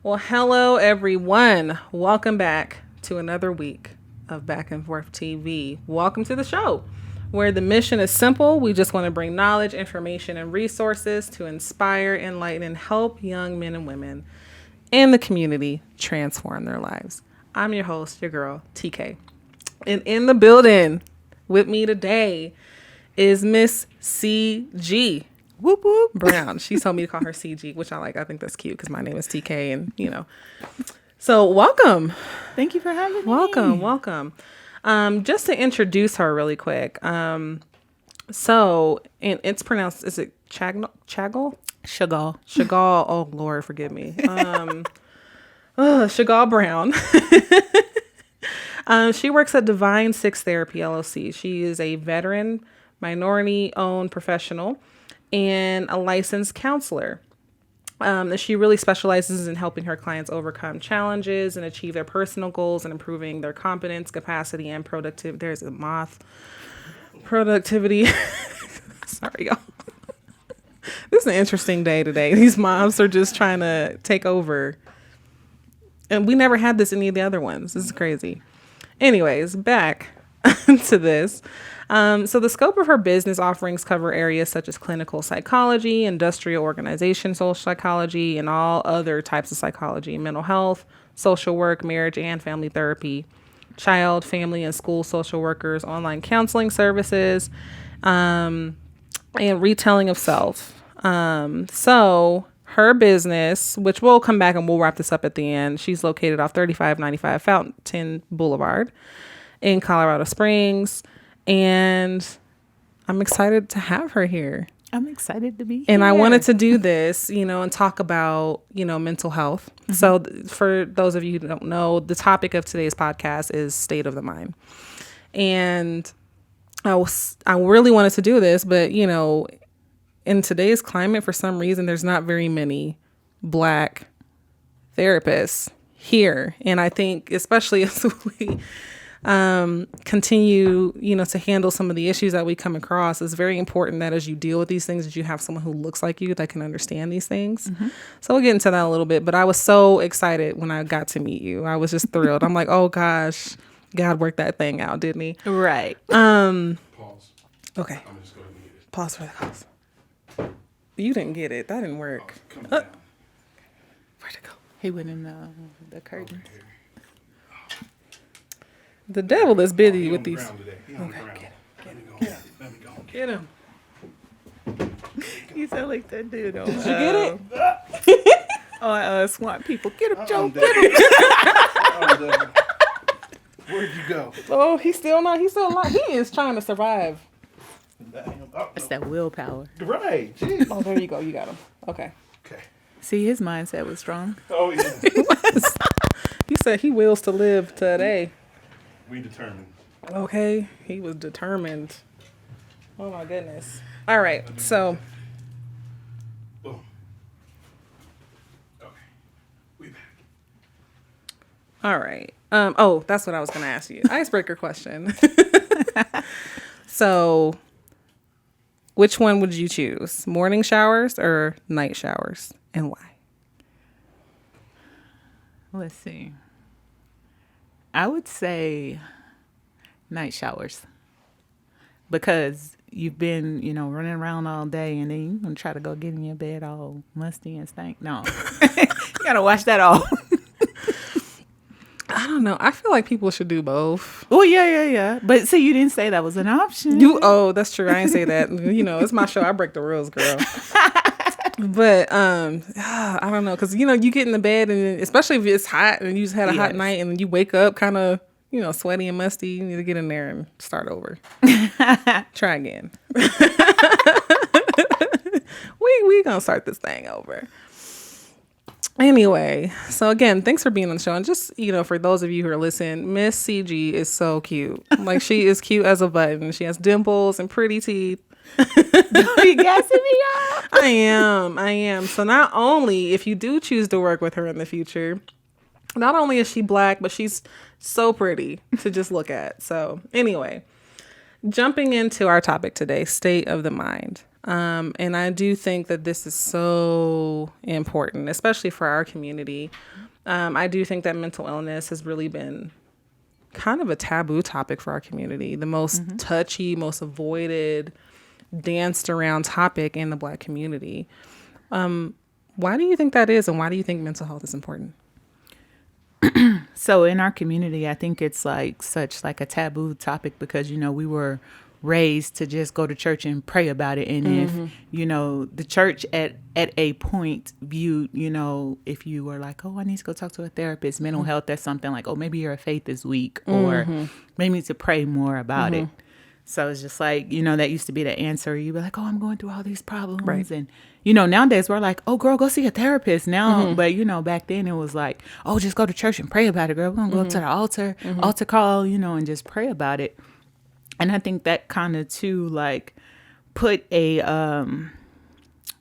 Well, hello, everyone. Welcome back to another week of Back and Forth TV. Welcome to the show, where the mission is simple. We just want to bring knowledge, information, and resources to inspire, enlighten, and help young men and women in the community transform their lives. I'm your host, your girl, TK. And in the building with me today is Miss CG. Whoop whoop Brown. She told me to call her CG, which I like. I think that's cute because my name is TK, and So welcome. Thank you for having me. Welcome. Just to introduce her really quick. So and it's pronounced. Is it Chagall? Chagall. Oh Lord, forgive me. Chagall Brown. She works at Divine Six Therapy LLC. She is a veteran, minority-owned professional and a licensed counselor. She really specializes in helping her clients overcome challenges and achieve their personal goals and improving their competence, capacity, and productivity. There's a moth. Productivity. Sorry, y'all. This is an interesting day today. These moths are just trying to take over. And we never had this in any of the other ones. This is crazy. Anyways, back to this. So the scope of her business offerings cover areas such as clinical psychology, industrial organization, social psychology, and all other types of psychology, mental health, social work, marriage and family therapy, child, family, and school social workers, online counseling services, and retelling of self. So her business, which we'll come back and we'll wrap this up at the end, she's located off 3595 Fountain Boulevard in Colorado Springs. And I'm excited to have her here. I'm excited to be here. And I wanted to do this, and talk about, mental health. Mm-hmm. So for those of you who don't know, the topic of today's podcast is state of the mind. And I really wanted to do this, but, in today's climate, for some reason, there's not very many Black therapists here. And I think especially as we continue, to handle some of the issues that we come across, it's very important that as you deal with these things, that you have someone who looks like you that can understand these things. Mm-hmm. So we'll get into that a little bit, but I was so excited when I got to meet you. I was just thrilled. I'm like, oh gosh, God worked that thing out, didn't he? Right. Pause. Okay. I'm just going to get it. Pause for the cause. You didn't get it. That didn't work. Where'd it go? He went in the curtains. Okay. The devil is busy with these. Okay, get him. You sound like that dude. Did you get it? Swamp people. Get him, Joe. Get him. Where'd you go? Oh, he's still alive. He is trying to survive. It's that willpower. Right. Jeez. Oh, there you go. You got him. Okay. See, his mindset was strong. Oh, yeah. He was. He said he wills to live today. We determined. Okay. He was determined. Oh, my goodness. All right. So. Boom. Okay. We back. All right. That's what I was going to ask you. Icebreaker question. So, which one would you choose? Morning showers or night showers? And why? Let's see. I would say night showers. Because you've been, running around all day and then you're going to try to go get in your bed all musty and stank. No. You got to wash that off. I don't know. I feel like people should do both. Oh, yeah. But see, you didn't say that was an option. That's true. I didn't say that. It's my show. I break the rules, girl. But I don't know. Because, you get in the bed and especially if it's hot and you just had a hot night and you wake up kind of, sweaty and musty. You need to get in there and start over. Try again. we going to start this thing over. Anyway, so again, thanks for being on the show. And just, for those of you who are listening, Miss CG is so cute. Like, she is cute as a button. She has dimples and pretty teeth. Don't be gassing me up. I am. So not only, if you do choose to work with her in the future, not only is she Black, but she's so pretty to just look at. So anyway, jumping into our topic today, state of the mind. And I do think that this is so important, especially for our community. I do think that mental illness has really been kind of a taboo topic for our community, the most touchy, most avoided, danced around topic in the Black community. Why do you think that is, and why do you think mental health is important? So in our community, I think it's like such like a taboo topic because, you know, we were raised to just go to church and pray about it. And if, you know, the church at a point viewed, you know, if you were like, oh, I need to go talk to a therapist, mental health, that's something like, oh, maybe your faith is weak or maybe need to pray more about it. So it's just like, you know, that used to be the answer. You'd be like, oh, I'm going through all these problems. Right. And, you know, nowadays we're like, oh, girl, go see a therapist now. But, you know, back then it was like, oh, just go to church and pray about it, girl. We're going to go up to the altar call, you know, and just pray about it. And I think that kind of too, like, put a,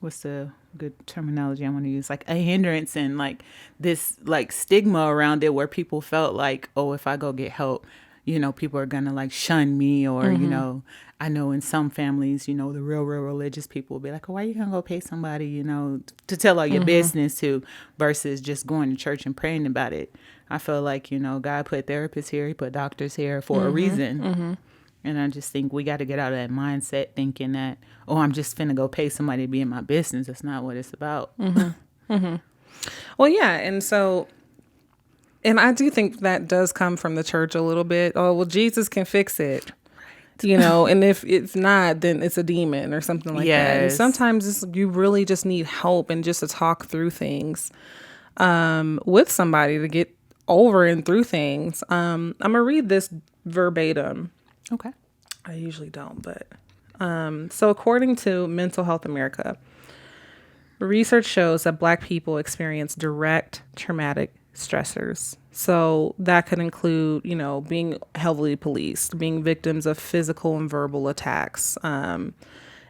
what's the good terminology I want to use? Like a hindrance and like this like stigma around it where people felt like, oh, if I go get help, you know, people are going to like shun me or, you know, I know in some families, you know, the real religious people will be like, oh, why are you going to go pay somebody, you know, to tell all your business to versus just going to church and praying about it. I feel like, you know, God put therapists here. He put doctors here for a reason. And I just think we got to get out of that mindset thinking that, oh, I'm just finna go pay somebody to be in my business. That's not what it's about. Well, yeah. And so, and I do think that does come from the church a little bit. Oh, well, Jesus can fix it. You know, and if it's not, then it's a demon or something like that. And Yes. sometimes you really just need help and just to talk through things with somebody to get over and through things. I'm going to read this verbatim. Okay. I usually don't, but so according to Mental Health America, research shows that Black people experience direct traumatic stressors. So that could include, you know, being heavily policed, being victims of physical and verbal attacks,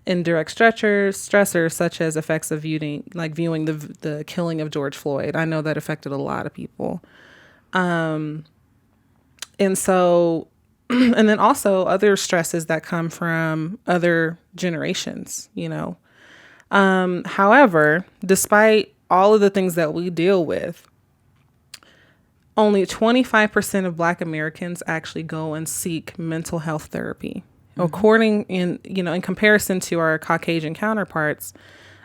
indirect stressors such as effects of viewing the killing of George Floyd. I know that affected a lot of people. And so, and then also other stresses that come from other generations, you know. However, despite all of the things that we deal with, only 25% of Black Americans actually go and seek mental health therapy. In comparison to our Caucasian counterparts,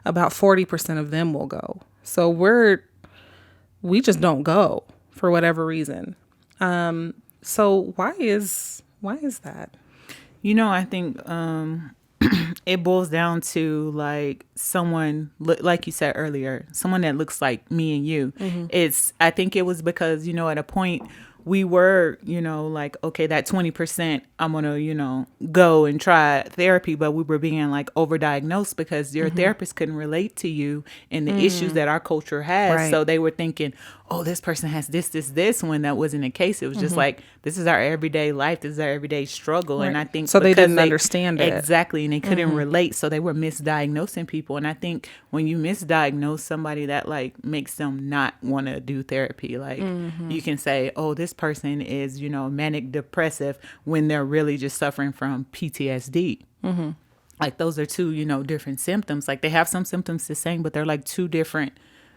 about 40% of them will go. So we just don't go for whatever reason. So why is that? You know, I think it boils down to like someone, like you said earlier, someone that looks like me and you. I think it was because, you know, at a point we were, you know, like, okay, that 20%, I'm going to, you know, go and try therapy, but we were being like overdiagnosed because your therapist couldn't relate to you and the issues that our culture has. Right. So they were thinking, oh, this person has this, when that wasn't the case. It was just like, this is our everyday life. This is our everyday struggle. Right. And I think So they because didn't understand it. Exactly. And they couldn't relate. So they were misdiagnosing people. And I think when you misdiagnose somebody, that like makes them not want to do therapy. Like you can say, oh, this person is, you know, manic depressive when they're really just suffering from PTSD. Like those are two, you know, different symptoms. Like they have some symptoms the same, but they're like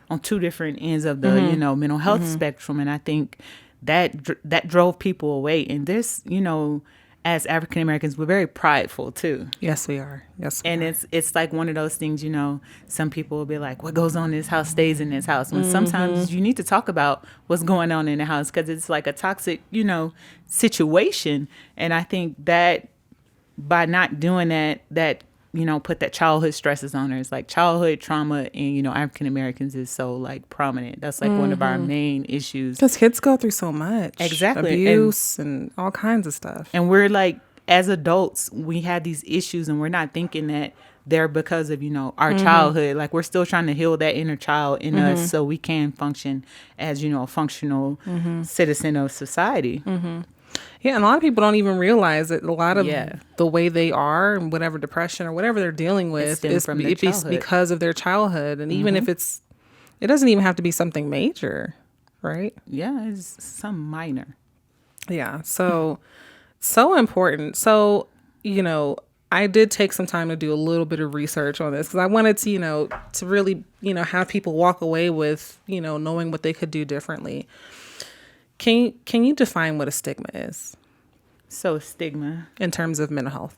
on two different ends of the, you know, mental health spectrum. And I think that drove people away. And this, you know, as African Americans, we're very prideful too. Yes, we are. Yes, we And are. it's like one of those things, you know, some people will be like, what goes on in this house stays in this house. When sometimes you need to talk about what's going on in the house because it's like a toxic, you know, situation. And I think that by not doing that, you know, put that childhood stresses on her. It's like childhood trauma and, you know, African Americans is so like prominent. That's like one of our main issues. Because kids go through so much. Exactly. Abuse and all kinds of stuff. And we're like, as adults, we have these issues and we're not thinking that they're because of, you know, our childhood. Like we're still trying to heal that inner child in us so we can function as, you know, a functional citizen of society. Yeah, and a lot of people don't even realize that a lot of Yeah. the way they are and whatever depression or whatever they're dealing with stemmed from their it's childhood. because of their childhood. And even if it doesn't even have to be something major, right? Yeah, it's some minor. Yeah. So important. So, you know, I did take some time to do a little bit of research on this because I wanted to, to really, have people walk away with, knowing what they could do differently. Can you define what a stigma is So stigma. in terms of mental health?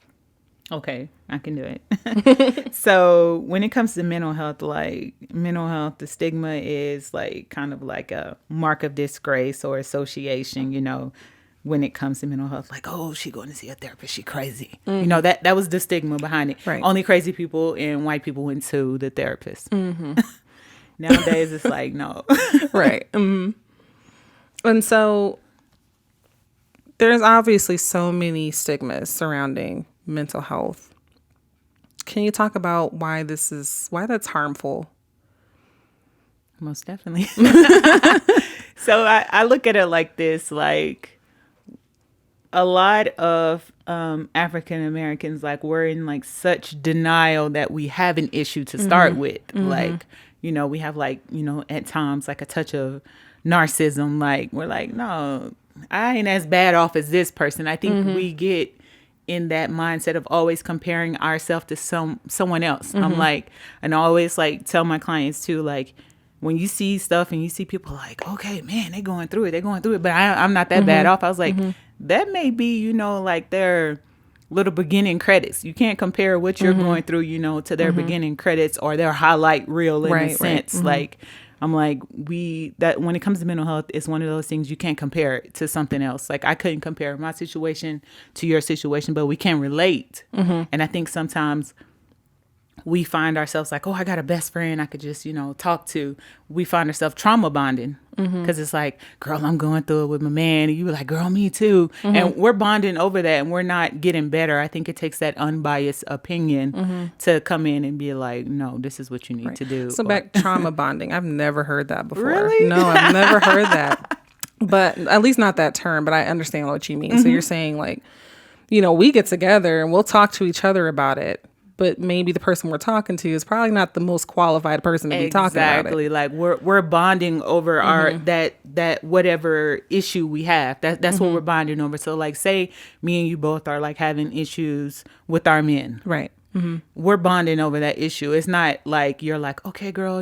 Okay, I can do it. So when it comes to mental health, the stigma is like kind of like a mark of disgrace or association, when it comes to mental health, like, oh, she going to see a therapist, she crazy. That was the stigma behind it. Right. Only crazy people and white people went to the therapist. Nowadays, it's like, no. Right. And so there's obviously so many stigmas surrounding mental health. Can you talk about why that's harmful? Most definitely. So I look at it like this, like a lot of African Americans, like we're in like such denial that we have an issue to start with. Like, we have like, at times like a touch of narcissism. Like we're like, no, I ain't as bad off as this person. I think we get in that mindset of always comparing ourselves to someone else. I'm like, and I always like tell my clients too, like, when you see stuff and you see people like, okay, man, they're going through it, but I'm not that bad off. I was like, that may be, like their little beginning credits. You can't compare what you're going through, to their beginning credits or their highlight reel in a sense. Like, I'm like, that when it comes to mental health, it's one of those things you can't compare it to something else. Like I couldn't compare my situation to your situation, but we can relate. And I think sometimes we find ourselves like, oh, I got a best friend I could just, talk to. We find ourselves trauma bonding because it's like, girl, I'm going through it with my man. And you were like, girl, me too. And we're bonding over that and we're not getting better. I think it takes that unbiased opinion to come in and be like, no, this is what you need to do. So Or- back trauma bonding. I've never heard that before. Really? No, I've never heard that. But at least not that term, but I understand what you mean. So you're saying like, we get together and we'll talk to each other about it. But maybe the person we're talking to is probably not the most qualified person to be talking about it. Exactly. Like we're bonding over our that whatever issue we have. That's what we're bonding over. So like say me and you both are like having issues with our men. Right. We're bonding over that issue. It's not like you're like, okay, girl,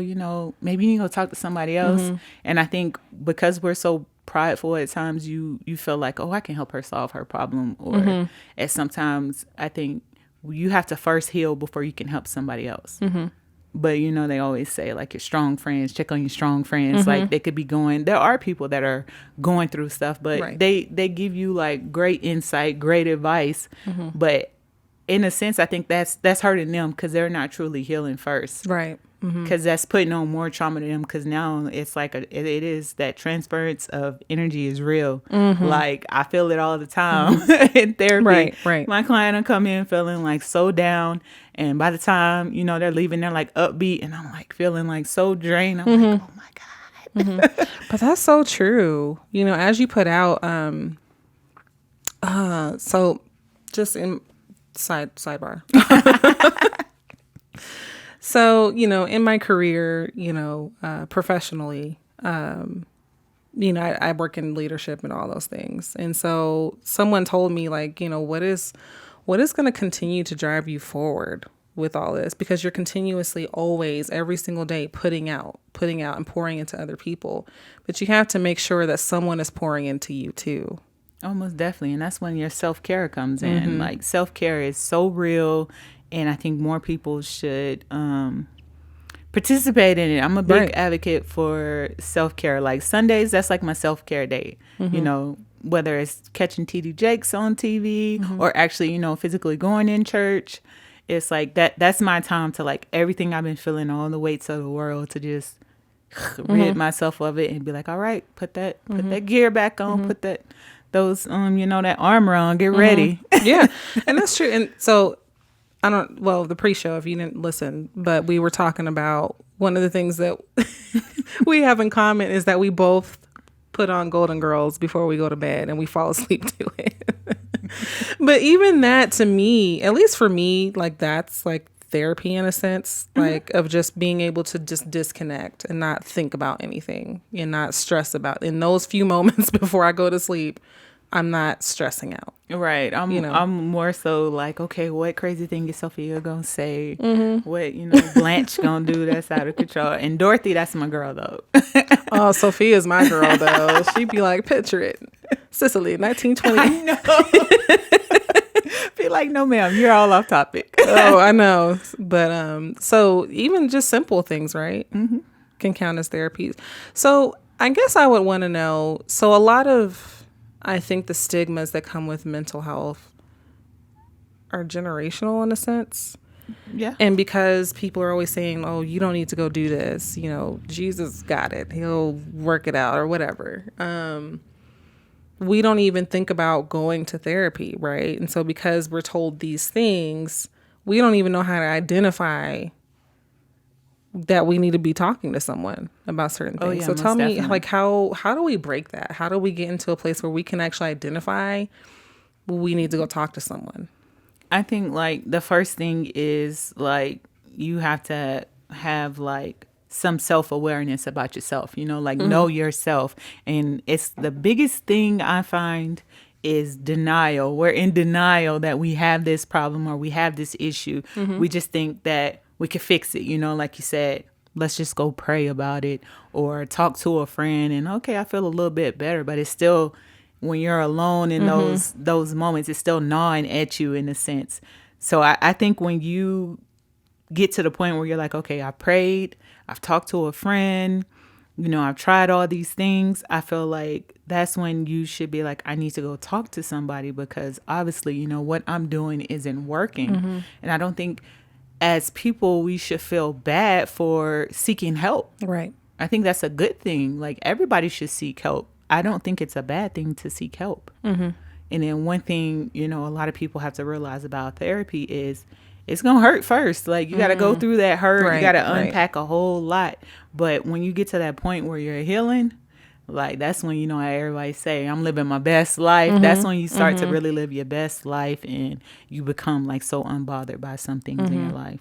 maybe you need to go talk to somebody else. And I think because we're so prideful at times, you feel like, oh, I can help her solve her problem. Or at sometimes I think you have to first heal before you can help somebody else. But they always say like your strong friends, check on your strong friends. Like they could be there are people that are going through stuff, but they give you like great insight, great advice. But in a sense, I think that's hurting them because they're not truly healing first. Right. Because that's putting on more trauma to them. Because now it's like it is that transference of energy is real. Like I feel it all the time in therapy. Right. My client will come in feeling like so down, and by the time they're leaving, they're like upbeat, and I'm like feeling like so drained. I'm like, oh my god. But that's so true. As you put out, so just in sidebar. So, in my career, professionally, I work in leadership and all those things. And so someone told me like, what is going to continue to drive you forward with all this? Because you're continuously always every single day putting out and pouring into other people. But you have to make sure that someone is pouring into you too. Almost definitely. And that's when your self-care comes in. Like self-care is so real. And I think more people should participate in it. I'm a big advocate for self-care. Like Sundays, that's like my self-care day. Whether it's catching TD Jakes on TV or actually, physically going in church. It's like that's my time to like everything I've been feeling, all the weights of the world, to just rid myself of it and be like, all right, put that gear back on, put those that armor on, get ready. Yeah. And that's true. And so the pre-show, if you didn't listen, but we were talking about one of the things that we have in common is that we both put on Golden Girls before we go to bed and we fall asleep to it. But even that, to me, at least for me, like that's like therapy in a sense, like of just being able to just disconnect and not think about anything and not stress about in those few moments before I go to sleep. I'm not stressing out. Right. You know. I'm more so like, okay, what crazy thing is Sophia gonna say? Mm-hmm. What, Blanche gonna do that's out of control? And Dorothy, that's my girl though. Oh, Sophia's my girl though. She'd be like, picture it, Sicily, 1920. I know. Be like, no, ma'am, you're all off topic. Oh, I know. But so even just simple things, right, can count as therapies. So I guess I would want to know. So a lot of, I think the stigmas that come with mental health are generational in a sense. Yeah. And because people are always saying, oh, you don't need to go do this, Jesus got it, he'll work it out or whatever. We don't even think about going to therapy, right? And so because we're told these things, we don't even know how to identify that we need to be talking to someone about certain things. Yeah, So most tell me, definitely. like, how do we break that? How do we get into a place where we can actually identify we need to go talk to someone? I think like the first thing is like you have to have like some self-awareness about yourself, like know yourself. And it's the biggest thing I find is denial. We're in denial that we have this problem or we have this issue. We just think that we can fix it, like you said, let's just go pray about it or talk to a friend and okay, I feel a little bit better, but it's still, when you're alone in those moments, it's still gnawing at you in a sense. So I think when you get to the point where you're like, okay, I prayed, I've talked to a friend, I've tried all these things, I feel like that's when you should be like, I need to go talk to somebody because obviously, what I'm doing isn't working. And I don't think as people, we should feel bad for seeking help. Right. I think that's a good thing. Like everybody should seek help. I don't think it's a bad thing to seek help. And then one thing, a lot of people have to realize about therapy is it's going to hurt first. Like you got to go through that hurt. Right, you got to right. unpack a whole lot. But when you get to that point where you're healing, like that's when, how everybody say, I'm living my best life. That's when you start to really live your best life and you become like so unbothered by some things in your life.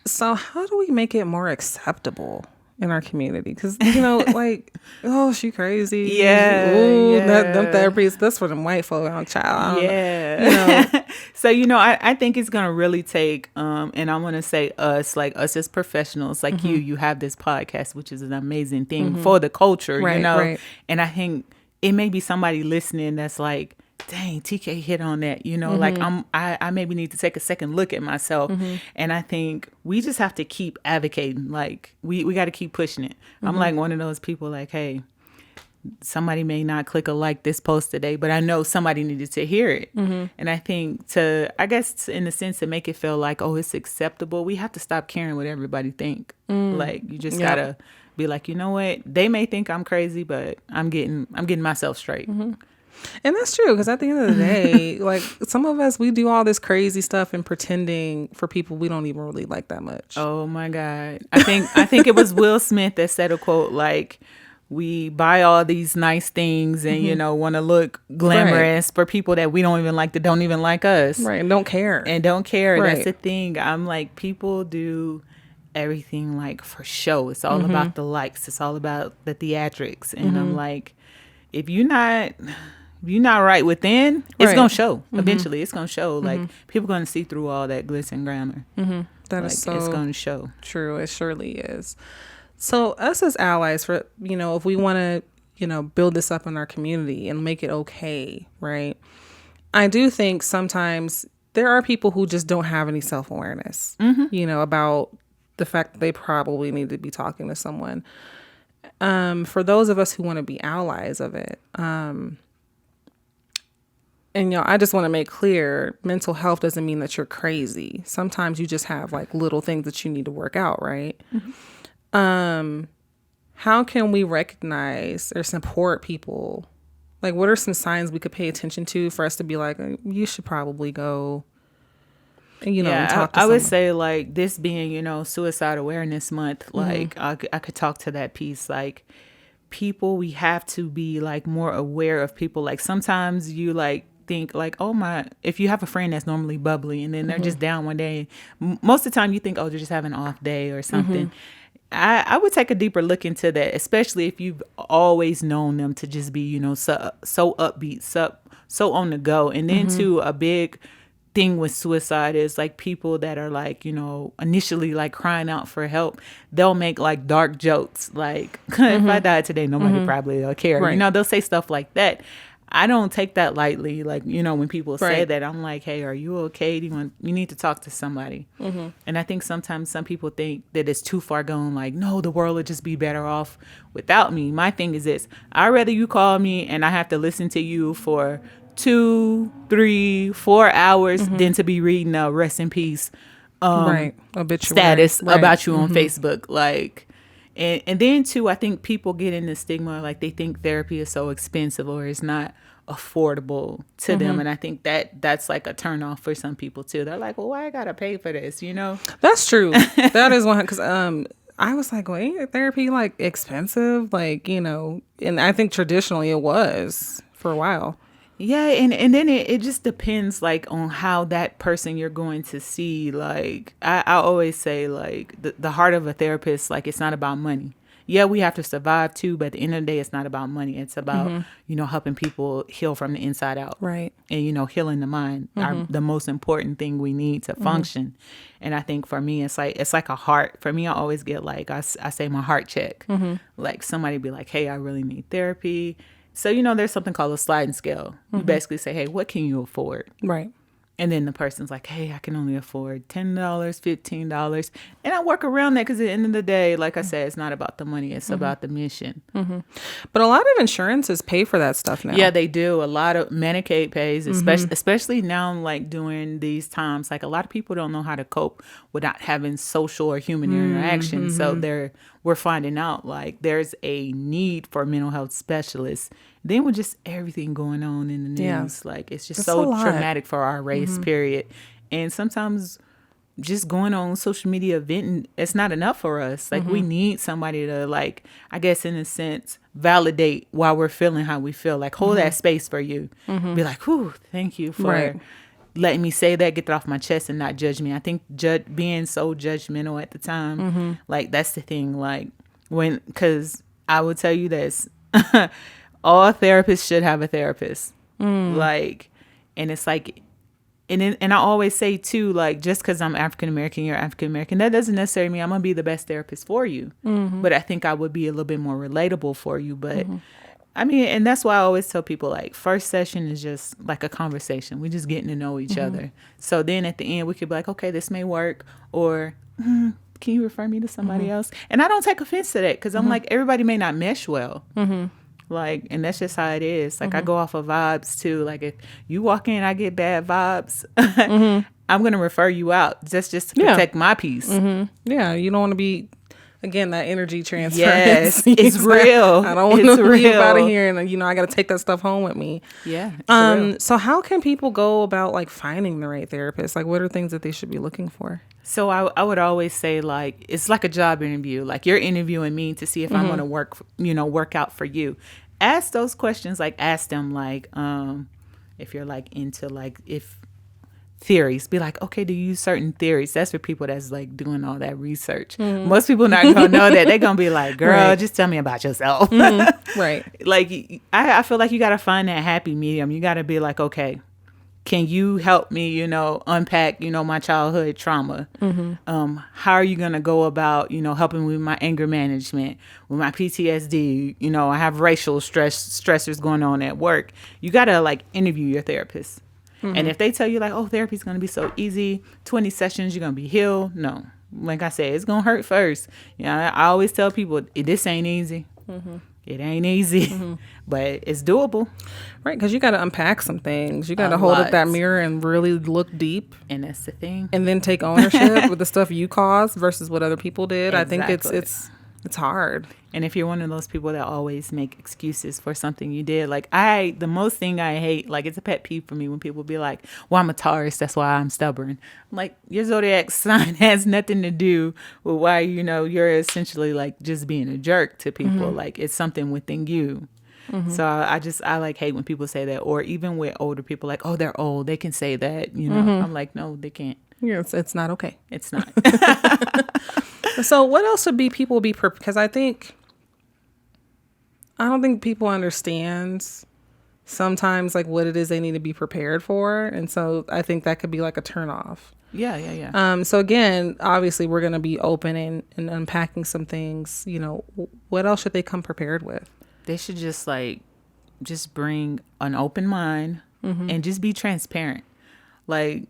So how do we make it more acceptable in our community? Because, like, oh, she crazy. Yeah, Ooh, yeah. them therapies, that's for them white folk, child. I don't know. Yeah. So, I think it's going to really take, and I want to say us as professionals, like you have this podcast, which is an amazing thing for the culture, Right, right. And I think it may be somebody listening that's like, dang, TK hit on that, like I maybe need to take a second look at myself. And I think we just have to keep advocating. Like we got to keep pushing it. I'm like one of those people like, hey, somebody may not click a like this post today, but I know somebody needed to hear it. And I think I guess in a sense to make it feel like, oh, it's acceptable, we have to stop caring what everybody think. Like you just gotta be like, you know what? They may think I'm crazy, but I'm getting myself straight. And that's true, because at the end of the day, like some of us, we do all this crazy stuff and pretending for people we don't even really like that much. Oh my God. I think it was Will Smith that said a quote like, we buy all these nice things and, want to look glamorous for people that we don't even like, that don't even like us. Right. And don't care. And don't care. Right. That's the thing. I'm like, people do everything like for show. It's all about the likes. It's all about the theatrics. And I'm like, if you're not right within, it's Right. going to show. Eventually, it's going to show. Like, people going to see through all that glitz and glamour. That Like, is so it's going to show. true. It surely is. So us as allies, for if we want to build this up in our community and make it okay, right? I do think sometimes there are people who just don't have any self-awareness, about the fact that they probably need to be talking to someone. For those of us who want to be allies of it, and I just want to make clear, mental health doesn't mean that you're crazy. Sometimes you just have like little things that you need to work out, right? How can we recognize or support people? Like, what are some signs we could pay attention to for us to be like, you should probably go, and talk to I would someone? say like this being, Suicide Awareness Month, like I could talk to that piece. Like people, we have to be like more aware of people. Like sometimes you like think like, oh if you have a friend that's normally bubbly and then they're just down one day, most of the time you think, oh, they're just having an off day or something. I would take a deeper look into that, especially if you've always known them to just be, so upbeat, so on the go. And then too, a big thing with suicide is like people that are like, initially like crying out for help, they'll make like dark jokes. Like, if I died today, nobody probably will care. Right. They'll say stuff like that. I don't take that lightly. Like, when people say Right. that, I'm like, hey, are you okay? You need to talk to somebody. And I think sometimes some people think that it's too far gone. Like, no, the world would just be better off without me. My thing is this: I'd rather you call me and I have to listen to you for 2, 3, 4 hours than to be reading a rest in peace Right. Obituary. status Right. about you on Facebook. Like, and then too, I think people get in the stigma, like they think therapy is so expensive or it's not affordable to them. And I think that's like a turn off for some people too. They're like, well, why I gotta pay for this, That's true. That is one, because I was like, wait, therapy like expensive? Like, and I think traditionally it was for a while. Yeah, and then it just depends like on how that person you're going to see. Like I always say, like the heart of a therapist, like it's not about money. Yeah, we have to survive too, but at the end of the day, it's not about money. It's about, helping people heal from the inside out. Right. And, healing the mind, the most important thing we need to function. And I think for me, it's like a heart. For me, I always get like, I say my heart check. Like somebody be like, hey, I really need therapy. So, there's something called a sliding scale. You basically say, hey, what can you afford? Right. And then the person's like, hey, I can only afford $10, $15. And I work around that because at the end of the day, like I said, it's not about the money. It's about the mission. But a lot of insurances pay for that stuff now. Yeah, they do. A lot of Medicaid pays, especially now, like during these times. Like a lot of people don't know how to cope without having social or human interaction. So we're finding out like there's a need for mental health specialists. Then with just everything going on in the news, Yeah. like it's just It's so a lot. traumatic for our race, period. And sometimes just going on social media venting, it's not enough for us. Like we need somebody to, like, I guess in a sense, validate why we're feeling how we feel. Like hold that space for you. Be like, whew, thank you for Right. letting me say that, get that off my chest and not judge me. I think being so judgmental at the time, like that's the thing. Like because I would tell you this, all therapists should have a therapist. Like, and it's like, and I always say too, like, just because I'm African American, you're African American, that doesn't necessarily mean I'm gonna be the best therapist for you. But I think I would be a little bit more relatable for you. But I mean, and that's why I always tell people, like, first session is just like a conversation. We're just getting to know each other. So then at the end, we could be like, okay, this may work, or can you refer me to somebody else? And I don't take offense to that because I'm like, everybody may not mesh well. Like, and that's just how it is. Like, I go off of vibes too. Like, if you walk in, I get bad vibes. I'm gonna refer you out just to protect my peace. Yeah, you don't want to be, again, that energy transfer. Yes, it's real. I don't want It's to leave real. out of here and I got to take that stuff home with me. Yeah. It's real. So how can people go about like finding the right therapist? Like, what are things that they should be looking for? So I would always say, like, it's like a job interview. Like, you're interviewing me to see if I'm going to work out for you. Ask those questions. Like, ask them, like, if you're like into like if theories, be like, okay, do you use certain theories? That's for people that's like doing all that research. Most people not gonna know that. They're gonna be like, girl, Right. just tell me about yourself. Right. Like, I feel like you gotta find that happy medium. You gotta be like, okay, can you help me, unpack, my childhood trauma? How are you gonna go about, helping with my anger management, with my PTSD? I have racial stressors going on at work. You gotta like interview your therapist. And if they tell you like, oh, therapy's going to be so easy, 20 sessions, you're going to be healed. No, like I said, it's going to hurt first. I always tell people this ain't easy. It ain't easy, but it's doable. Right. Because you got to unpack some things. You got to hold up that mirror and really look deep. And that's the thing. And then take ownership with the stuff you caused versus what other people did. Exactly. I think it's hard. And if you're one of those people that always make excuses for something you did, like the most thing I hate, like it's a pet peeve for me when people be like, well, I'm a Taurus, that's why I'm stubborn. I'm like, your zodiac sign has nothing to do with why, you're essentially like just being a jerk to people. Like it's something within you. So I like hate when people say that, or even with older people, like, oh, they're old, they can say that, I'm like, no, they can't. Yeah, it's not okay. It's not. So what else would be people be because I don't think people understand sometimes like what it is they need to be prepared for, and so I think that could be like a turn off. Yeah. So again, obviously we're going to be open and unpacking some things. You know, what else should they come prepared with? They should just bring an open mind and just be transparent. Like,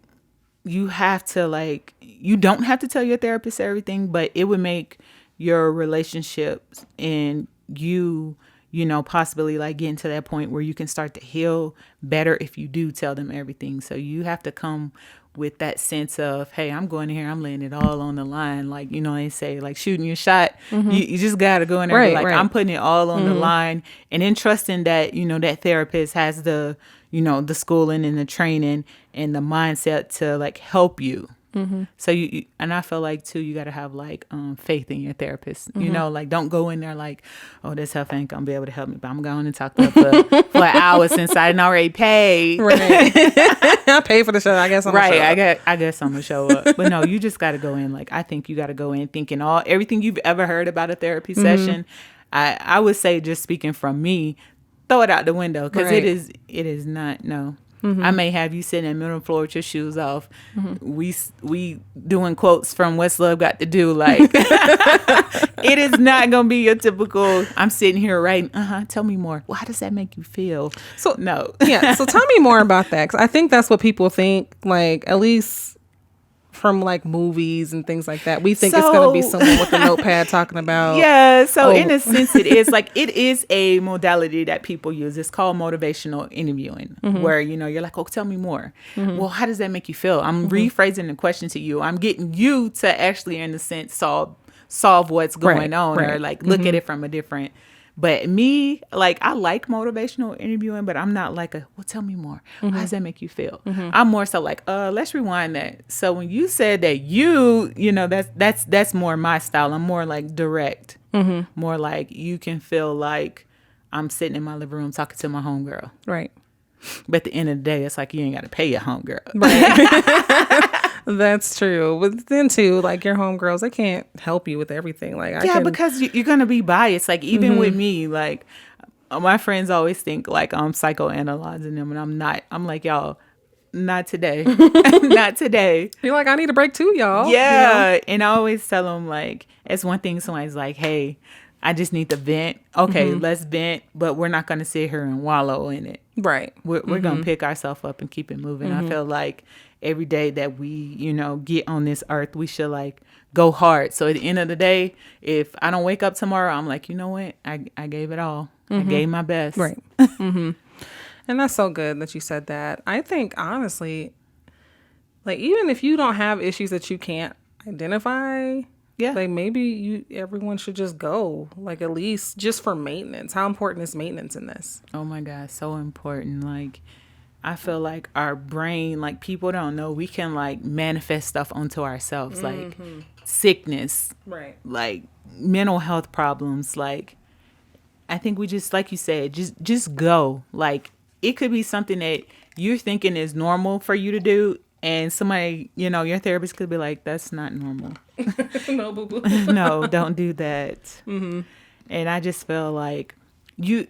you have to, like, you don't have to tell your therapist everything, but it would make your relationships and you know, possibly like getting to that point where you can start to heal better if you do tell them everything. So you have to come with that sense of, hey, I'm going in here, I'm laying it all on the line. Like, you know, they say like shooting your shot. You just got to go in there and be like, I'm putting it all on the line, and then trusting that, you know, that therapist has the, you know, the schooling and the training and the mindset to like help you. So you and I feel like too, you got to have like faith in your therapist. You know, like don't go in there like, oh, this health ain't gonna be able to help me, but I'm going to talk to her for an hour since I didn't already pay. Right. I pay for the show. I guess I'm right. Gonna show up. I guess I'm gonna show up. But no, you just got to go in. Like, I think you got to go in thinking everything you've ever heard about a therapy session. I would say, just speaking from me, throw it out the window, because it is not, no. I may have you sitting in the middle of the floor with your shoes off. We doing quotes from What's Love Got to Do. Like, it is not going to be your typical, I'm sitting here writing, tell me more. Well, how does that make you feel? So no. Yeah. So tell me more about that. 'Cause I think that's what people think, like, at least from like movies and things like that. We think it's going to be someone with a notepad talking about. Yeah. So in a sense, it is like, it is a modality that people use. It's called motivational interviewing, where, you know, you're like, oh, tell me more. Well, how does that make you feel? I'm rephrasing the question to you. I'm getting you to actually, in a sense, solve what's going on, or like look at it from a different. But me, like, I like motivational interviewing, but I'm not like well, tell me more. How does that make you feel? I'm more so like, let's rewind that. So when you said that you know, that's more my style. I'm more like direct, more like you can feel like I'm sitting in my living room talking to my homegirl. Right. But at the end of the day, it's like, you ain't got to pay your homegirl. Right. That's true. But then too, like, your homegirls, they can't help you with everything. Like, because you're going to be biased. Like, even with me, like, my friends always think like I'm psychoanalyzing them, and I'm not. I'm like, y'all, not today. Not today. You're like, I need a break too, y'all. Yeah. You know? And I always tell them, like, it's one thing somebody's like, hey, I just need to vent. Okay, let's vent, but we're not going to sit here and wallow in it. Right. We're going to pick ourselves up and keep it moving. I feel like every day that we, you know, get on this earth, we should like go hard. So at the end of the day, if I don't wake up tomorrow, I'm like, you know what? I gave it all. I gave my best. Right. And that's so good that you said that. I think, honestly, like, even if you don't have issues that you can't identify, like, maybe everyone should just go, like, at least just for maintenance. How important is maintenance in this? Oh my God, so important. Like, I feel like our brain, like, people don't know, we can like manifest stuff onto ourselves, like sickness, Right. like mental health problems. Like, I think we just, like you said, just go. Like, it could be something that you're thinking is normal for you to do, and somebody, you know, your therapist could be like, that's not normal. No, boo-boo. No, don't do that. And I just feel like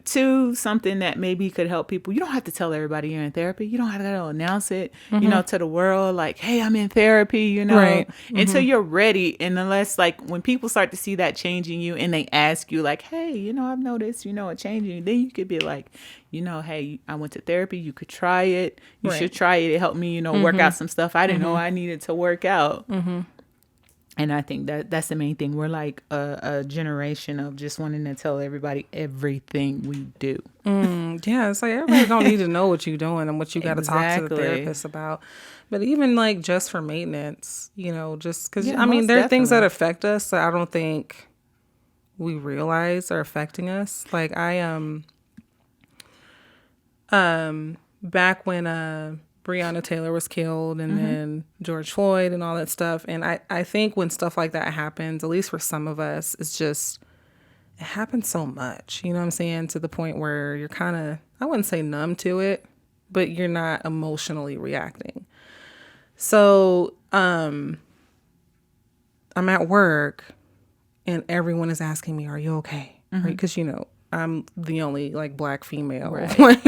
something that maybe could help people. You don't have to tell everybody you're in therapy. You don't have to announce it, you know, to the world, like, hey, I'm in therapy, you know, Right. Until you're ready. And unless, like, when people start to see that change in you and they ask you, like, hey, you know, I've noticed, you know, a change in you, then you could be like, you know, hey, I went to therapy. You could try it. You should try it. It helped me, you know, work out some stuff I didn't know I needed to work out. And I think that's the main thing. We're like a generation of just wanting to tell everybody everything we do. Yeah, it's like everybody don't need to know what you're doing and what you got to talk to the Exactly. therapist about. But even like just for maintenance, you know, just because, Yeah, I mean, most there are things that definitely. affect us that I don't think we realize are affecting us. Like, I back when Breonna Taylor was killed, and then George Floyd and all that stuff. And I think when stuff like that happens, at least for some of us, it's just, it happens so much, you know what I'm saying? To the point where you're kind of, I wouldn't say numb to it, but you're not emotionally reacting. So, I'm at work and everyone is asking me, "Are you okay?" Right? Because I'm the only like black female like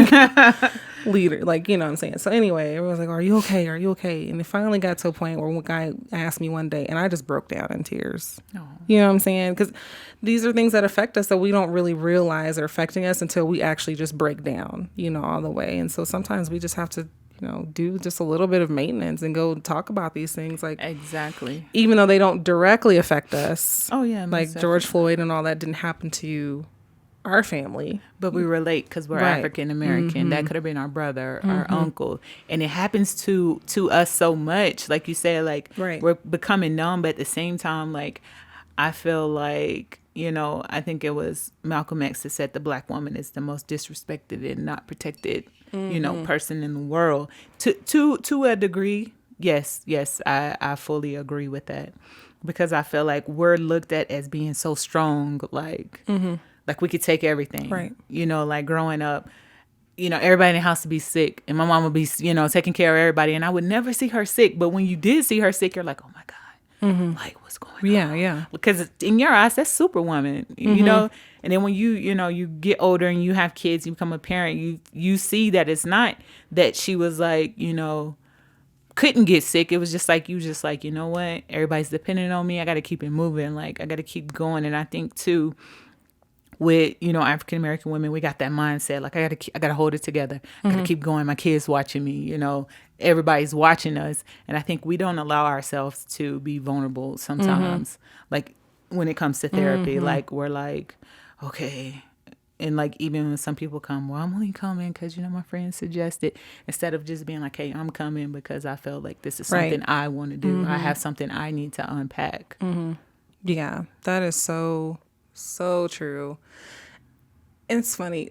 leader, like what I'm saying. So anyway, everyone's like, "Are you okay? Are you okay?" And it finally got to a point where one guy asked me one day, and I just broke down in tears. You know what I'm saying? Because these are things that affect us that we don't really realize are affecting us until we actually just break down, all the way. And so sometimes we just have to do just a little bit of maintenance and go talk about these things, like Exactly. even though they don't directly affect us. Oh, yeah, most like definitely. George Floyd and all that didn't happen to our family, But we relate because we're Right. African American. That could have been our brother, our uncle, and it happens to us so much. Like you said, like Right. we're becoming numb, but at the same time, like I feel like I think it was Malcolm X that said the black woman is the most disrespected and not protected, person in the world. To a degree, yes, I fully agree with that, because I feel like we're looked at as being so strong, like. Like we could take everything, Right. Like growing up, everybody in the house would be sick and my mom would be, taking care of everybody. And I would never see her sick. But when you did see her sick, you're like, oh my God, like what's going on? yeah. Because in your eyes, that's Superwoman, And then when you get older and you have kids, you become a parent, you see that it's not that she was like, couldn't get sick. It was just like, you know what? Everybody's depending on me. I got to keep it moving. Like I got to keep going. And I think too, with African American women, we got that mindset like I gotta hold it together. I gotta keep going. My kids watching me. Everybody's watching us, and I think we don't allow ourselves to be vulnerable sometimes. Like when it comes to therapy, like we're like, okay, and like even when some people come, well, I'm only coming because my friend suggested. Instead of just being like, hey, I'm coming because I feel like this is something Right. I want to do. I have something I need to unpack. Yeah, that is so true. It's funny.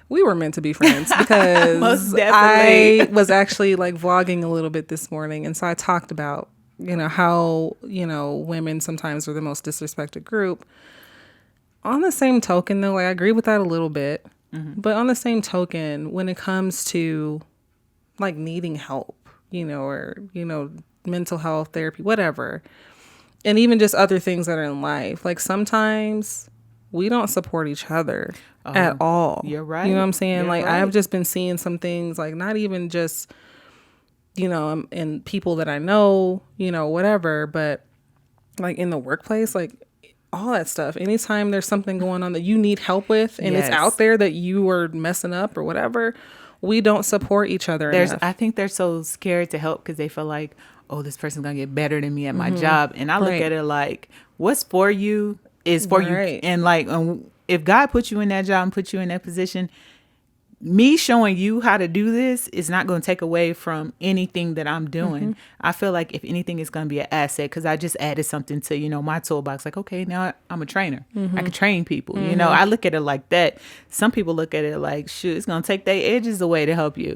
We were meant to be friends because Most I definitely. was actually like vlogging a little bit this morning. And so I talked about, how, women sometimes are the most disrespected group. On the same token, though, I agree with that a little bit. But on the same token, when it comes to like needing help, or, mental health therapy, whatever, and even just other things that are in life, like sometimes we don't support each other at all. You're right. You know what I'm saying? You're Like right. I've just been seeing some things, like not even just, in people that I know, whatever, but like in the workplace, like all that stuff. Anytime there's something going on that you need help with and it's Yes. out there that you are messing up or whatever, we don't support each other enough. I think they're so scared to help because they feel like, oh, this person's gonna get better than me at my job. And I look Right. at it like, what's for you is for Right. you. And like, if God put you in that job and put you in that position, me showing you how to do this is not going to take away from anything that I'm doing. I feel like if anything, it's going to be an asset because I just added something to, my toolbox. Like, okay, now I'm a trainer. I can train people. I look at it like that. Some people look at it like, shoot, it's going to take their edges away to help you.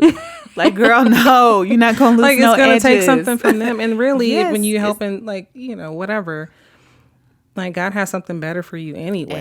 Like, girl, no, you're not going to lose like no it's gonna edges. take something from them, and really Yes, when you it's- helping, like whatever, like God has something better for you anyway.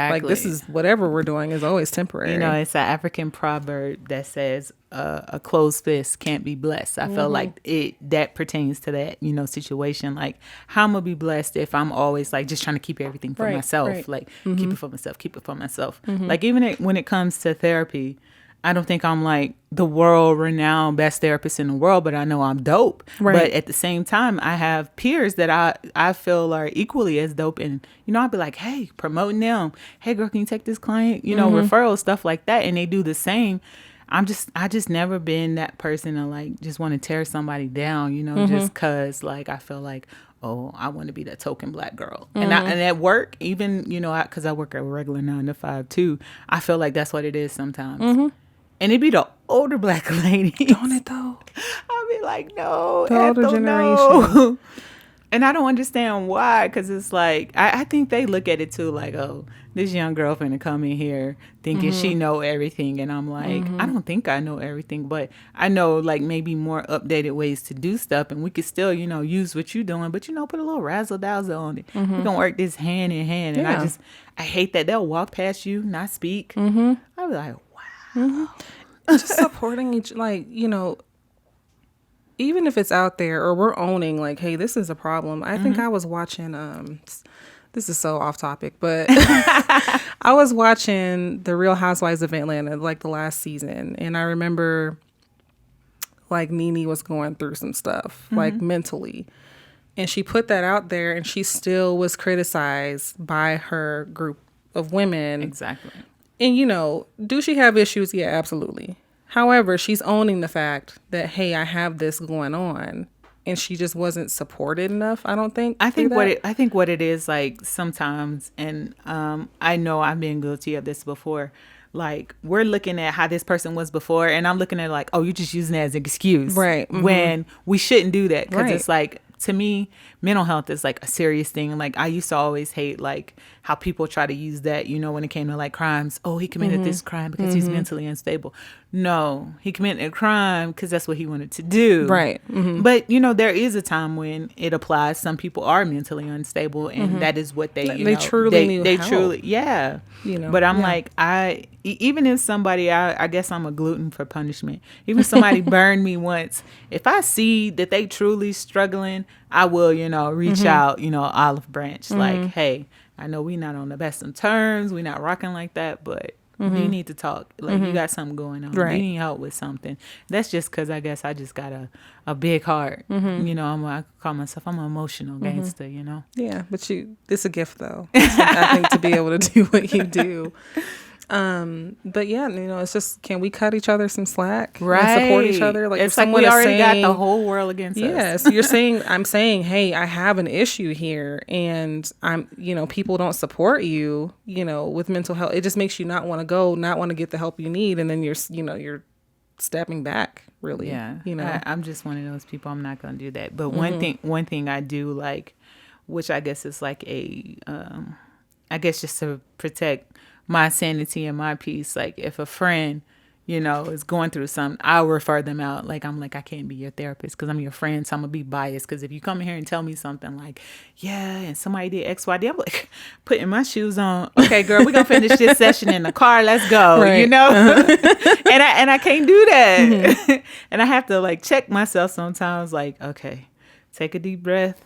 Like this Exactly. is whatever we're doing is always temporary. It's an African proverb that says a closed fist can't be blessed. I feel like that pertains to that, situation. Like, how I'm gonna be blessed if I'm always like just trying to keep everything for Right, myself, right. like keep it for myself, keep it for myself. Like even when it comes to therapy, I don't think I'm like the world renowned best therapist in the world, but I know I'm dope. Right. But at the same time, I have peers that I feel are equally as dope. And, I'd be like, hey, promoting them. Hey, girl, can you take this client? Referrals, stuff like that. And they do the same. I just never been that person to like just want to tear somebody down, just cause like I feel like, oh, I want to be that token black girl. And at work, even, cause I work a regular 9 to 5 too. I feel like that's what it is sometimes. And it'd be the older black ladies. Don't it though? I'll be like, no, The older Ethel, generation. no. And I don't understand why, because it's like, I think they look at it too, like, oh, this young girl finna come in here thinking she know everything. And I'm like, I don't think I know everything, but I know like maybe more updated ways to do stuff. And we could still, use what you're doing, but, put a little razzle dazzle on it. We're going to work this hand in hand. And Yeah. I hate that they'll walk past you, not speak. I'll be like, wow. Just supporting each, like even if it's out there or we're owning like, hey, this is a problem. I think I was watching this is so off topic, but I was watching The Real Housewives of Atlanta, like the last season, and I remember like Nene was going through some stuff, like mentally. And she put that out there, and she still was criticized by her group of women. Exactly. And, you know, do she have issues? Yeah, absolutely. However, she's owning the fact that, hey, I have this going on. And she just wasn't supported enough, I don't think. I think what it is, like, sometimes, and I know I've been guilty of this before. Like, we're looking at how this person was before, and I'm looking at like, oh, you're just using it as an excuse. Right. When we shouldn't do that. Because Right. it's like, to me, mental health is like a serious thing. Like, I used to always hate like how people try to use that, you know, when it came to like crimes. Oh, he committed this crime because he's mentally unstable. No, he committed a crime because that's what he wanted to do. Right. But, you know, there is a time when it applies. Some people are mentally unstable, and that is what they, you They know, truly need they help. truly, yeah. You know, But I'm yeah. like, even if somebody, I guess I'm a glutton for punishment. Even if somebody burned me once, if I see that they truly struggling, I will, you know, reach out, you know, olive branch. Like, hey, I know we not on the best of terms. We not rocking like that, but you need to talk. Like, you got something going on. Right. You need help with something. That's just because I guess I just got a big heart. You know, I call myself, I'm an emotional gangster, you know? Yeah, but it's a gift though. I think to be able to do what you do. But yeah, you know, it's just, can we cut each other some slack? And support each other. Like, it's if like someone we is already got saying, the whole world against us. yeah, so I'm saying, hey, I have an issue here, and you know, people don't support you, you know, with mental health. It just makes you not want to go, not want to get the help you need, and then you're stepping back, really. Yeah, you know. I'm just one of those people. I'm not gonna do that. But one thing I do like, which I guess is like I guess just to protect my sanity and my peace. Like, if a friend, you know, is going through something, I'll refer them out. Like, I'm like, I can't be your therapist because I'm your friend, so I'm gonna be biased. Because if you come here and tell me something like, yeah, and somebody did X, Y, D, I'm like, putting my shoes on. Okay, girl, we're gonna finish this session in the car. Let's go. Right. You know, and I can't do that. And I have to like check myself sometimes. Like, okay, take a deep breath.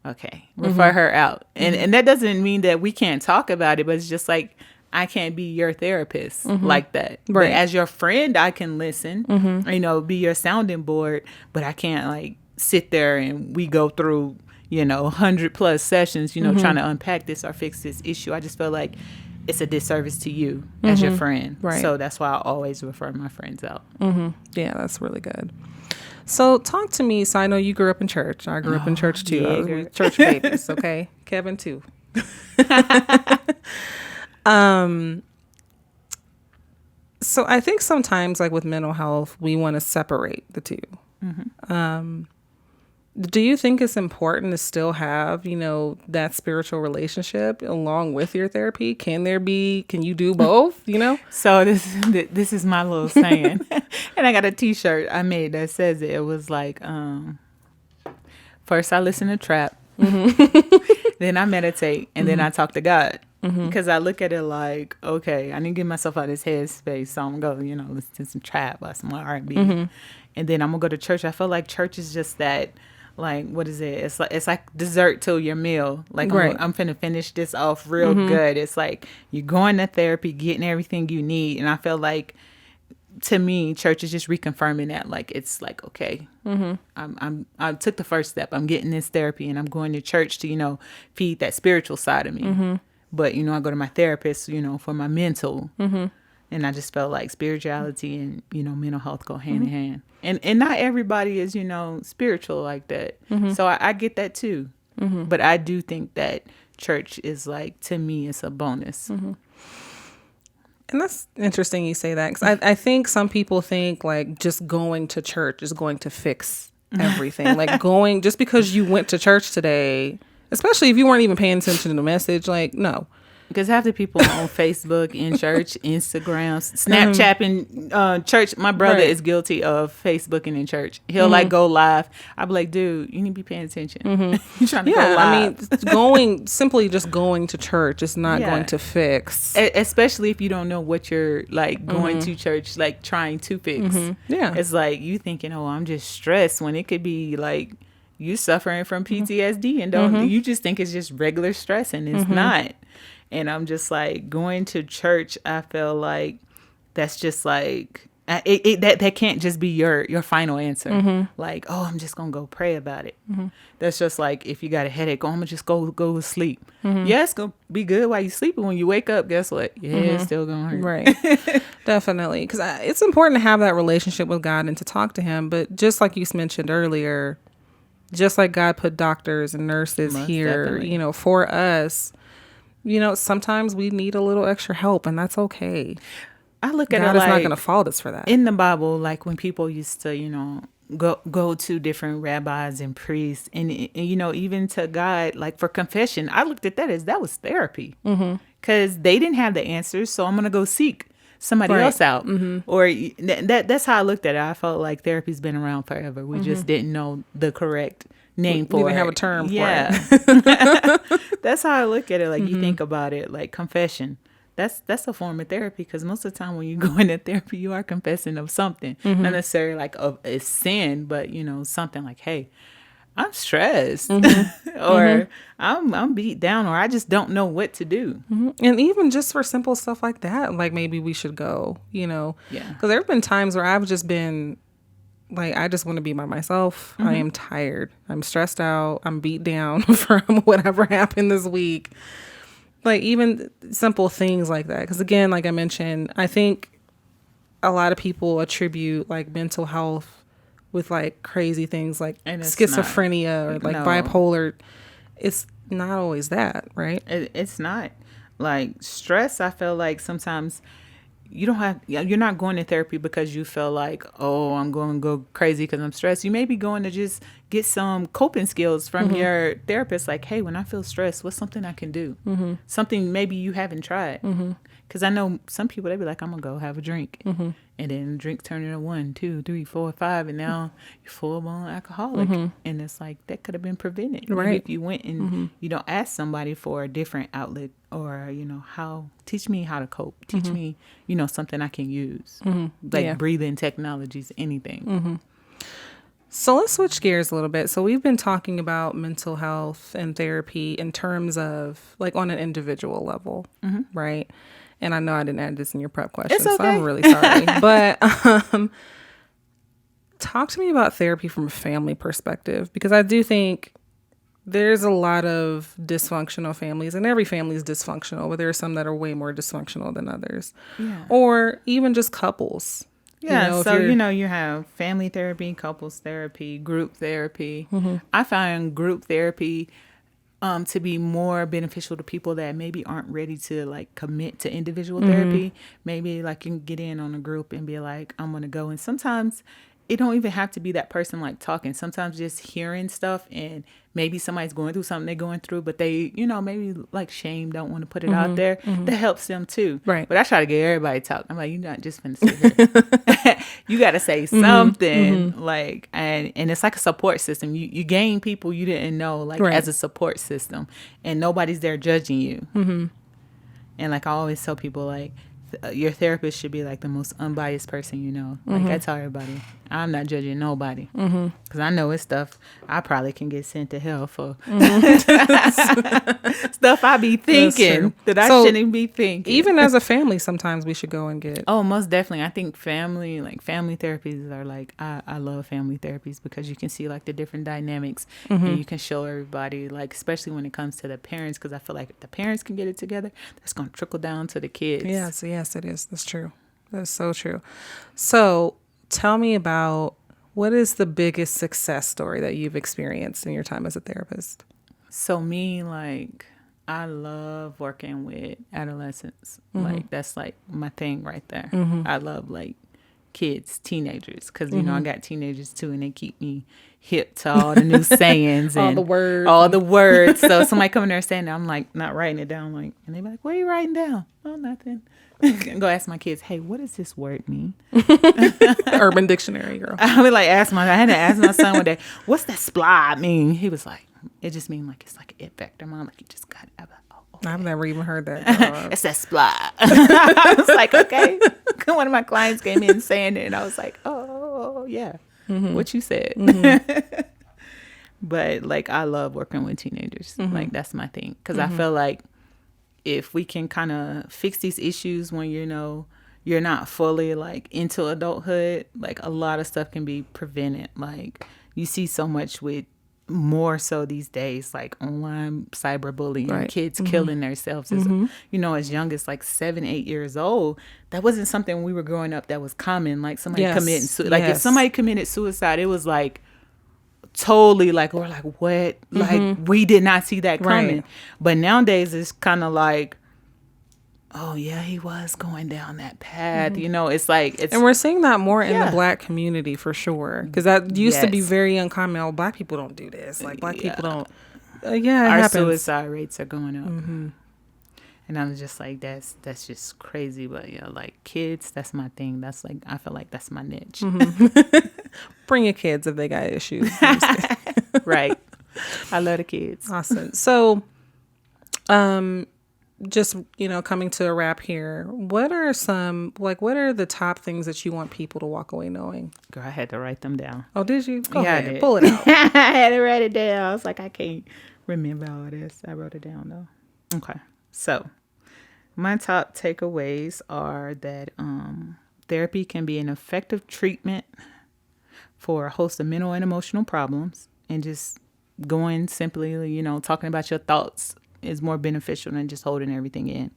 Okay, refer her out. And that doesn't mean that we can't talk about it, but it's just like, I can't be your therapist like that. Right. But as your friend, I can listen, you know, be your sounding board, but I can't like sit there and we go through, you know, 100+ sessions, you know, trying to unpack this or fix this issue. I just feel like it's a disservice to you as your friend. Right. So that's why I always refer my friends out. Yeah, that's really good. So talk to me. So I know you grew up in church. I grew up in church too. yeah, I was girl. church babies, okay? Kevin too. So I think sometimes, like with mental health, we want to separate the two. Do you think it's important to still have, you know, that spiritual relationship along with your therapy? Can you do both, you know? So this is my little saying. And I got a t-shirt I made that says it. It was like, first I listen to trap, then I meditate, and then I talk to God. Because I look at it like, okay, I need to get myself out of this headspace, so I'm gonna go, you know, listen to some trap or some R&B, and then I'm gonna go to church. I feel like church is just that, like, what is it? It's like dessert to your meal. Like, Right. I'm finna finish this off real good. It's like you're going to therapy, getting everything you need, and I feel like, to me, church is just reconfirming that. Like, it's like, okay, I took the first step. I'm getting this therapy, and I'm going to church to, you know, feed that spiritual side of me. But, you know, I go to my therapist, you know, for my mental. And I just felt like spirituality and, you know, mental health go hand in hand. And not everybody is, you know, spiritual like that. So I get that too. But I do think that church is like, to me, it's a bonus. And that's interesting you say that, because I think some people think like just going to church is going to fix everything. Like, just because you went to church today, especially if you weren't even paying attention to the message, like, no. Because half the people on Facebook, in church, Instagram, Snapchatting, church. My brother Right. is guilty of Facebooking in church. He'll like go live. I'll be like, dude, you need to be paying attention. You're trying to go Yeah, live. I mean, simply just going to church is not Yeah. going to fix. Especially if you don't know what you're like going to church, like trying to fix. Yeah. It's like you thinking, oh, I'm just stressed, when it could be like you suffering from PTSD and don't you just think it's just regular stress, and it's not. And I'm just like, going to church, I feel like that's just like that can't just be your final answer. Like, oh, I'm just gonna go pray about it. That's just like, if you got a headache, oh, I'm gonna just go to sleep. Yeah, it's gonna be good while you sleeping. When you wake up, guess what? Yeah, it's still gonna hurt. Right. Definitely. Because it's important to have that relationship with God and to talk to him. But just like you mentioned earlier, just like God put doctors and nurses Most here, definitely. for us, sometimes we need a little extra help, and that's okay. I look at God it is not like, going to fault us for that. in the Bible, like when people used to, go to different rabbis and priests, and even to God, like for confession, I looked at that as that was therapy, because they didn't have the answers, so I'm gonna go seek somebody Right. else out, or that's how I looked at it. I felt like therapy's been around forever. We just didn't know the correct name We for didn't it. have a term for Yeah, that's how I look at it. Like, you think about it, like confession. That's a form of therapy, because most of the time when you go into therapy, you are confessing of something, not necessarily like of a sin, but something like, hey, I'm stressed, or I'm beat down, or I just don't know what to do. And even just for simple stuff like that, like maybe we should go, Yeah. Because there have been times where I've just been like, I just want to be by myself. I am tired. I'm stressed out. I'm beat down from whatever happened this week. Like, even simple things like that. Because again, like I mentioned, I think a lot of people attribute like mental health with like crazy things like And it's schizophrenia or like No. bipolar. It's not always that, right? It's not. Like, stress, I feel like sometimes you're not going to therapy because you feel like, oh, I'm going to go crazy because I'm stressed. You may be going to just get some coping skills from your therapist. Like, hey, when I feel stressed, what's something I can do? Something maybe you haven't tried. Because I know some people, they be like, I'm going to go have a drink. And then the drink turn into 1, 2, 3, 4, 5. And now you're full-blown alcoholic. And it's like, that could have been prevented. Maybe Right. if you went and you don't ask somebody for a different outlet, or, teach me how to cope. Teach me, something I can use. Like Yeah. breathing technologies, anything. So let's switch gears a little bit. So we've been talking about mental health and therapy in terms of like on an individual level, right? And I know I didn't add this in your prep question, It's so okay. I'm really sorry. But talk to me about therapy from a family perspective, because I do think there's a lot of dysfunctional families, and every family is dysfunctional, but there are some that are way more dysfunctional than others. Yeah. Or even just couples. Yeah, if so you're- you have family therapy, couples therapy, group therapy. I find group therapy to be more beneficial to people that maybe aren't ready to like commit to individual therapy. Maybe like you can get in on a group and be like, I'm gonna go. And sometimes it don't even have to be that person like talking. Sometimes just hearing stuff, and maybe somebody's going through something they're going through, but they, maybe like shame, don't want to put it out there. That helps them too. Right. But I try to get everybody to talk. I'm like, you're not just finna sit here. You got to say something, like, and it's like a support system. You gain people you didn't know, like, Right. as a support system, and nobody's there judging you. And like I always tell people, like, your therapist should be like the most unbiased person you know. Like I tell everybody, I'm not judging nobody, because I know it's stuff I probably can get sent to hell for. Stuff I be thinking true. that I So, shouldn't be thinking. even as a family, sometimes we should go and get. Oh, most definitely. I think family therapies are like, I love family therapies, because you can see like the different dynamics, and you can show everybody, like, especially when it comes to the parents, because I feel like if the parents can get it together, that's going to trickle down to the kids. Yes, it is. That's true. That's so true. So tell me about, what is the biggest success story that you've experienced in your time as a therapist? So me, like, I love working with adolescents. Like, that's like my thing right there. I love like kids, teenagers, because I got teenagers too, and they keep me hip to all the new sayings All and the words. all the words. So somebody coming there saying that, I'm like not writing it down, like, and they be like, "What are you writing down?" Oh, nothing. Go ask my kids, "Hey, what does this word mean?" Urban Dictionary, girl. I had to ask my son one day, "What's that splod mean?" He was like, "It just means like it's like an it factor, Mom. Like you just got it." I'm like, "Oh, I've never even heard that. it's that splod." I was like, "Okay." One of my clients came in saying it, and I was like, "Oh, yeah, what you said." But like, I love working with teenagers. Like, that's my thing. Because I feel like if we can kind of fix these issues when, you know, you're not fully like into adulthood, like a lot of stuff can be prevented. Like, you see so much with more so these days, like online cyberbullying, Right. kids killing themselves as, you know, as young as like 7, 8 years old. That wasn't something when we were growing up that was common. Like somebody Yes. committing like if Yes. somebody committed suicide, it was like totally like, we're like, what? Like, we did not see that coming. Right. But nowadays it's kind of like, oh yeah, he was going down that path. You know, it's like, it's And we're seeing that more in Yeah. the Black community for sure, because that used to be Yes. very uncommon. Oh, Black people don't do this. Like Black people don't. It our happens. suicide rates are going up. And I was just like, that's just crazy. But yeah, like kids, that's my thing. That's like, I feel like that's my niche. Bring your kids if they got issues. I'm just kidding. Right. I love the kids. Awesome. So, just, you know, coming to a wrap here, what are the top things that you want people to walk away knowing? Girl, I had to write them down. Oh, did you? Go Yeah, I ahead. did. Pull it out. I had to write it down. I was like, I can't remember all this. I wrote it down though. Okay. So my top takeaways are that therapy can be an effective treatment for a host of mental and emotional problems, and just going simply, you know, talking about your thoughts is more beneficial than just holding everything in.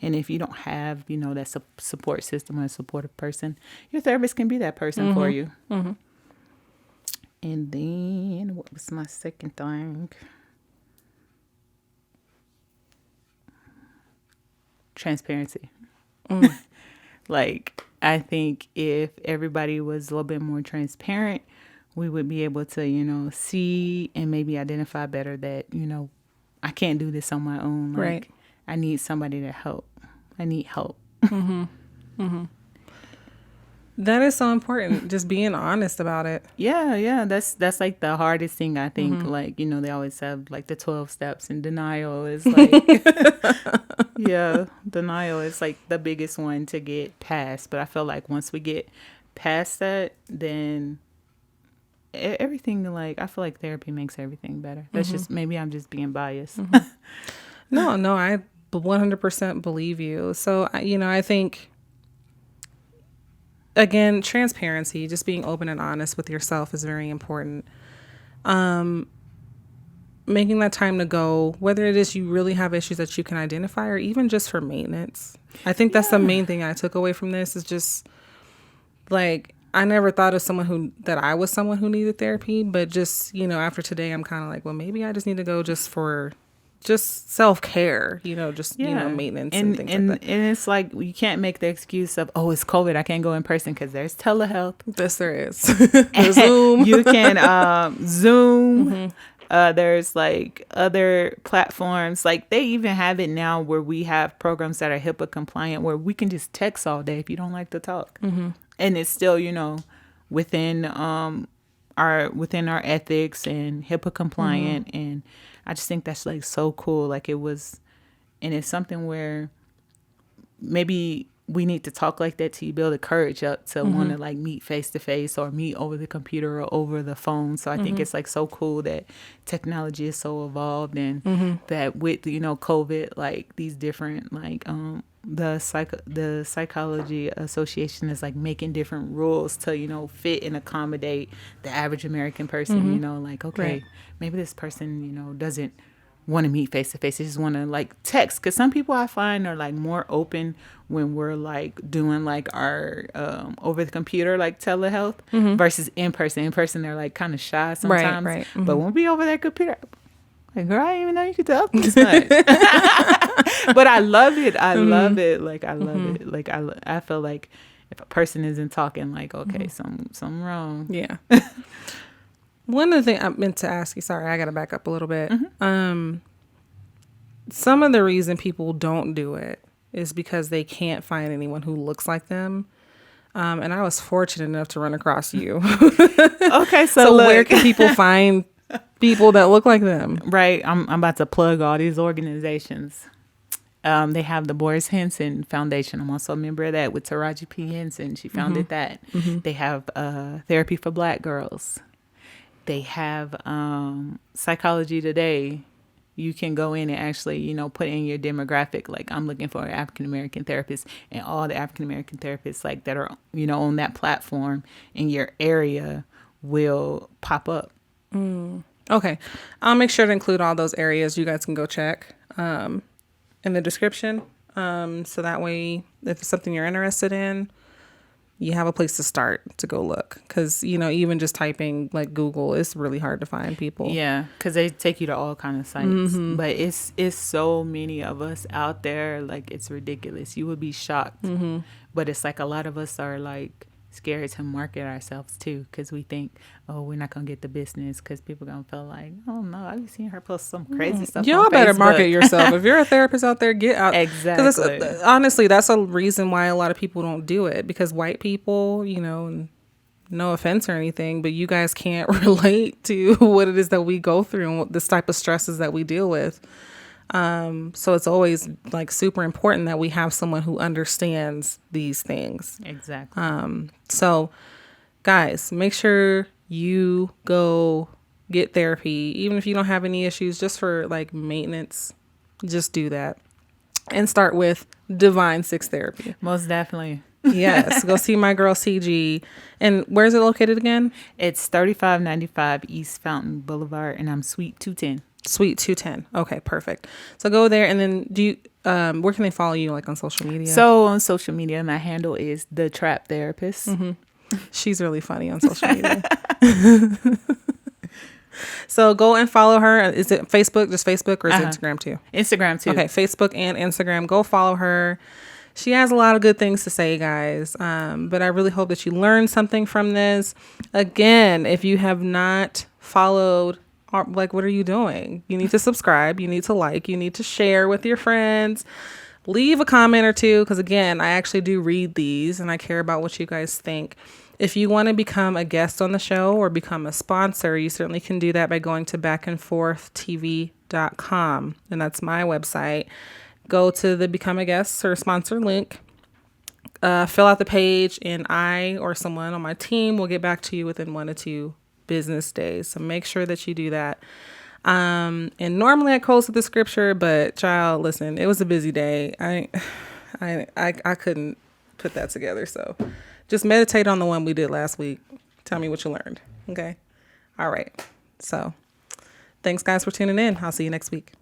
And if you don't have, you know, that support system or a supportive person, your therapist can be that person for you. And then what was my second thing? Transparency. Like, I think if everybody was a little bit more transparent, we would be able to, you know, see and maybe identify better that, you know, I can't do this on my own. Like, Right. I need somebody to help. I need help. That is so important. Just being honest about it. Yeah. That's like the hardest thing, I think. Like, you know, they always have like the 12 steps, and denial is like, yeah, denial is like the biggest one to get past. But I feel like once we get past that, then everything, like, I feel like therapy makes everything better. That's just, maybe I'm just being biased. No, I 100% believe you. So, you know, I think, again, transparency, just being open and honest with yourself is very important. Making that time to go, whether it is you really have issues that you can identify or even just for maintenance. I think that's the main thing I took away from this, is just like, I never thought of that I was someone who needed therapy, but just, you know, after today, I'm kind of like, well, maybe I just need to go just for just self-care, you know, just, you know, maintenance and things like that. And it's like, you can't make the excuse of, oh, it's COVID, I can't go in person, because there's telehealth. Yes, there is. There's Zoom. You can Zoom. There's like other platforms. Like, they even have it now where we have programs that are HIPAA compliant, where we can just text all day if you don't like to talk. And it's still, you know, within our ethics and HIPAA compliant. And I just think that's like so cool. Like, it was, and it's something where maybe we need to talk like that to build the courage up to want to like meet face to face or meet over the computer or over the phone. So I think it's like so cool that technology is so evolved, and that with, you know, COVID, like these different like the Psychology Association is like making different rules to, you know, fit and accommodate the average American person. You know, like, okay, Right. maybe this person, you know, doesn't want to meet face to face. They just want to like text, because some people I find are like more open when we're like doing like our over the computer, like telehealth, versus in person. In person, they're like kind of shy sometimes. Right. But when we over that computer, like, girl, I didn't even know you could talk this much. But I love it. I love it. Like, I love it. Like, I feel like if a person isn't talking, like, okay, something wrong. Yeah. One of the things I meant to ask you, sorry, I got to back up a little bit. Some of the reason people don't do it is because they can't find anyone who looks like them. And I was fortunate enough to run across you. Okay, So look. where can people find people that look like them? Right. I'm about to plug all these organizations. They have the Boris Henson Foundation. I'm also a member of that with Taraji P. Henson. She founded that. They have Therapy for Black Girls. They have Psychology Today. You can go in and actually, put in your demographic. Like, I'm looking for an African American therapist, and all the African American therapists like that are, on that platform in your area will pop up. Okay. I'll make sure to include all those areas you guys can go check in the description. So that way, if it's something you're interested in, you have a place to start to go look. Because, even just typing like Google, it's really hard to find people. Yeah, because they take you to all kind of sites. But it's so many of us out there, like, it's ridiculous. You would be shocked. But it's like a lot of us are like scared to market ourselves too, because we think, oh, we're not gonna get the business because people gonna feel like, oh no, I've seen her post some crazy stuff. Y'all on better Facebook. market yourself. If you're a therapist out there, get out. Exactly. Because honestly, that's a reason why a lot of people don't do it. Because white people, no offense or anything, but you guys can't relate to what it is that we go through and what this type of stresses that we deal with. So it's always like super important that we have someone who understands these things. Exactly. So guys, make sure you go get therapy, even if you don't have any issues, just for like maintenance, just do that and start with Divine Six Therapy. Most definitely. Yes. Go see my girl CG. And where's it located again? It's 3595 East Fountain Boulevard, and I'm Suite 210. Suite 210. Okay, perfect. So go there, and then where can they follow you, like on social media? So on social media, my handle is The Trap Therapist. She's really funny on social media. So go and follow her. Is it Facebook, just Facebook, or is it Instagram too? Instagram too. Okay, Facebook and Instagram. Go follow her. She has a lot of good things to say, guys. But I really hope that you learned something from this. Again, if you have not followed, like, what are you doing? You need to subscribe. You need to like. You need to share with your friends. Leave a comment or two, because again, I actually do read these and I care about what you guys think. If you want to become a guest on the show or become a sponsor, you certainly can do that by going to backandforthtv.com. And that's my website. Go to the Become a Guest or Sponsor link, fill out the page, and I or someone on my team will get back to you within 1 to 2 business days. So make sure that you do that. And normally I close with the scripture, but child, listen, it was a busy day. I couldn't put that together. So just meditate on the one we did last week. Tell me what you learned. Okay. All right. So thanks guys for tuning in. I'll see you next week.